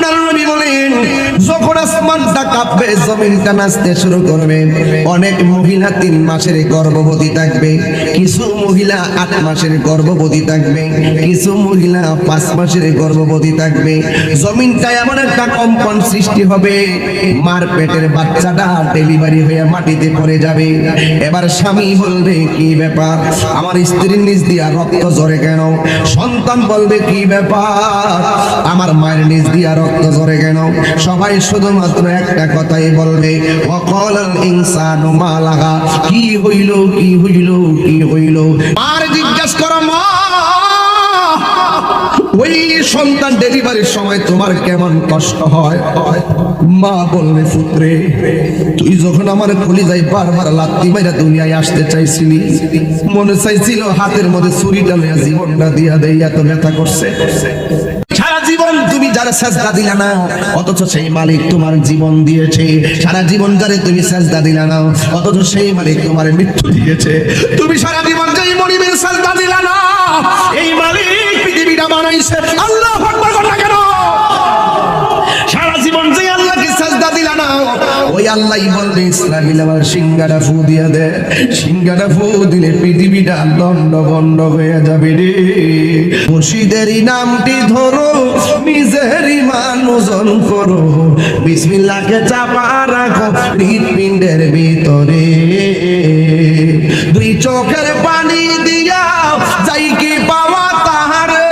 আপনার নবী বলেন যখন আসমানটা কাঁপবে জমিনটা নাচতে শুরু করবে অনেক মহিলা 3 মাসের গর্ভবতী থাকবে কিছু মহিলা 8 মাসের গর্ভবতী থাকবে কিছু মহিলা 5 মাসের গর্ভবতী থাকবে জমিনটা এমন একটা কম্পন সৃষ্টি হবে মার পেটের বাচ্চাটা ডেলিভারি হয়ে মাটিতে পড়ে যাবে এবার স্বামী বলবে কি ব্যাপার আমার স্ত্রীর নিচ দিয়া রক্ত ঝরে কেন সন্তান বলবে কি ব্যাপার আমার মায়ের নিচ দিয়া রক্ত ঝরে কেন সবাই শুধুমাত্র একটা কথাই বলবে ওয়াকালাল ইনসানু মা লাহা কি হইল কি হইল কি হইল আর জিজ্ঞাসা করো মা ওই সন্তান ডেলিভারির সময় তোমার কেমন কষ্ট হয় মা বলবে পুত্রে তুই যখন আমার কলিজায় বারবার লাত্তি মাইরা দুনিয়ায় আসতে চাইছিলি মনে চাইছিল হাতের মধ্যে ছুরিটা লইয়া জীবনটা দিয়া দেই এত ব্যথা করছে সারা জীবন তুমি যারা সেজদা দিলা না অথচ সেই মালিক তোমার জীবন দিয়েছে সারা জীবন যারে তুমি সেজদা দিলা না অথচ সেই মালিক তোমার মৃত্যু দিয়েছে তুমি সারা জীবন যেই মরিবের সেজদা দিলা না এই মালিক পৃথিবীটা বানাইছে আল্লাহু আকবার বল না কেন সারা জীবন যেই আল্লাহকে সেজদা দিলা না ওই আল্লাহই বলবে ইসরাফিল আমার সিংহাটা ফু দিয়া দে সিংহাটা ফু দিলে পৃথিবীটা দণ্ড বন্ড হয়ে যাবে রে মুর্শিদেরই নামটি ধরো নিজেরই মান ওজন করো বিসমিল্লাহকে চাপা রাখো হৃৎপিণ্ডের ভিতরে দুই চোখের পানি দিয়া যাই কি পাওয়া তাহারে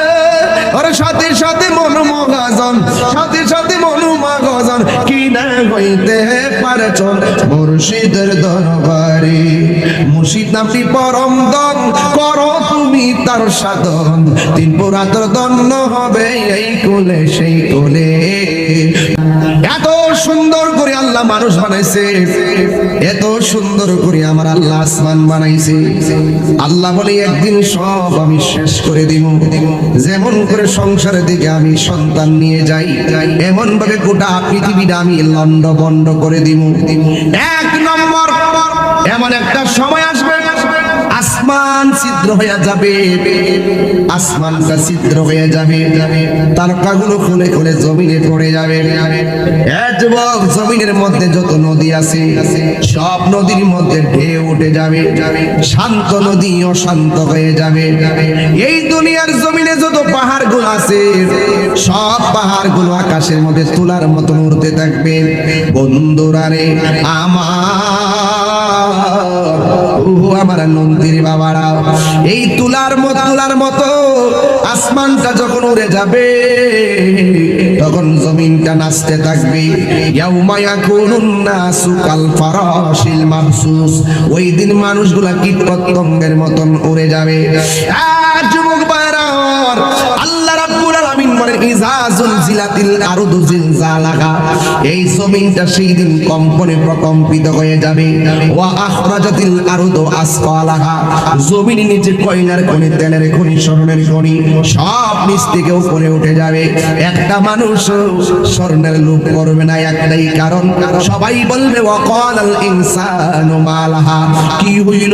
ওর সাথে সাথে মনোমগাজন সাথে সাথে মনোমগাজন কি না হইতে পারে চল মুর্শিদের দরবারে মুর্শিদ নামটি পরম দন করো তুমি তার সাধন 3 পুরাতন দন্ন হবে এই কোলে সেই কোলে এত সুন্দর করে আল্লাহ মানুষ বানাইছে এত সুন্দর করে আমার আল্লাহ আসমান বানাইছে আল্লাহ বলে একদিন সব আমি শেষ করে দিব যেমন করে সংসারের দিকে আমি সন্তান নিয়ে যাই এমন ভাবে গোটা পৃথিবীটা আমি লন্ড বন্ড করে দিব 1 নম্বর এমন একটা সময় আসবে আসমান ছিদ্র হয়ে যাবে আসমানটা ছিদ্র হয়ে যাবে তারকাগুলো খুলে খুলে জমিনে পড়ে যাবে যুবক জমিনের মধ্যে যত নদী আছে সব নদীর মধ্যে ঢেউ উঠে যাবে শান্ত নদী অশান্ত হয়ে যাবে এই দুনিয়ার জমিনে যত পাহাড়গুলো আছে সব পাহাড়গুলো আকাশের মধ্যে তুলার মতন উড়তে থাকবে বন্ধুরা রে আমার নন্দির বাবারা এই তুলার মতো আসমানটা যখন উড়ে যাবে তখন জমিনটা নাচতে থাকবে ইয়াউমা ইয়াকুনুন নাসু কাল ফারাশিল মাবসুস ওই দিন মানুষগুলা কীট পতঙ্গের মতন উড়ে যাবে যুবক ভাইরা আল্লাহ রাব্বুল আলামিন বলেন ইযা যুলজিলাতিল আরদু জিলজালাহা এই জমিনটা সেই দিন কম্পনে প্রকম্পিত হয়ে যাবে ওয়া আখরাজাতিল আরদু আসফালাহা জমিনের নিচে কয়লার খনি তেলের খনি স্বর্ণের খনি সব নিচ থেকে উপরে উঠে যাবে একটা মানুষ স্বর্ণের লোভ করবে না একটাই কারণ সবাই বলবে ওয়াকালাল ইনসানু মালাহা কি হইল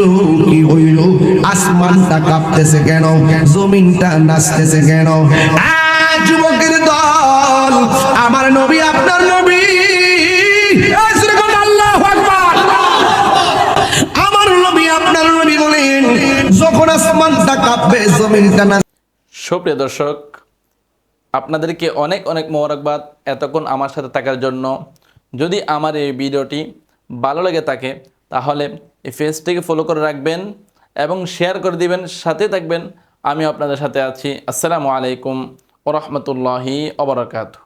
আসমানটা কাঁপতেছে কেন জমিনটা নাচতেছে কেন যুবকের দল আমার নবী আপনার নবী আল্লাহু আকবার আমার নবী আপনার নবী বলেন যখন আসমানটা কাঁপবে জমিনটা না সুপ্রিয় দর্শক আপনাদেরকে অনেক অনেক মোবারকবাদ এতক্ষণ আমার সাথে থাকার জন্য যদি আমার এই ভিডিওটি ভালো লেগে থাকে তাহলে এই পেজটিকে ফলো করে রাখবেন এবং শেয়ার করে দিবেন সাথে থাকবেন আমি আপনাদের সাথে আছি আসসালামু আলাইকুম ওয়া রাহমাতুল্লাহি ওয়া বারাকাতুহু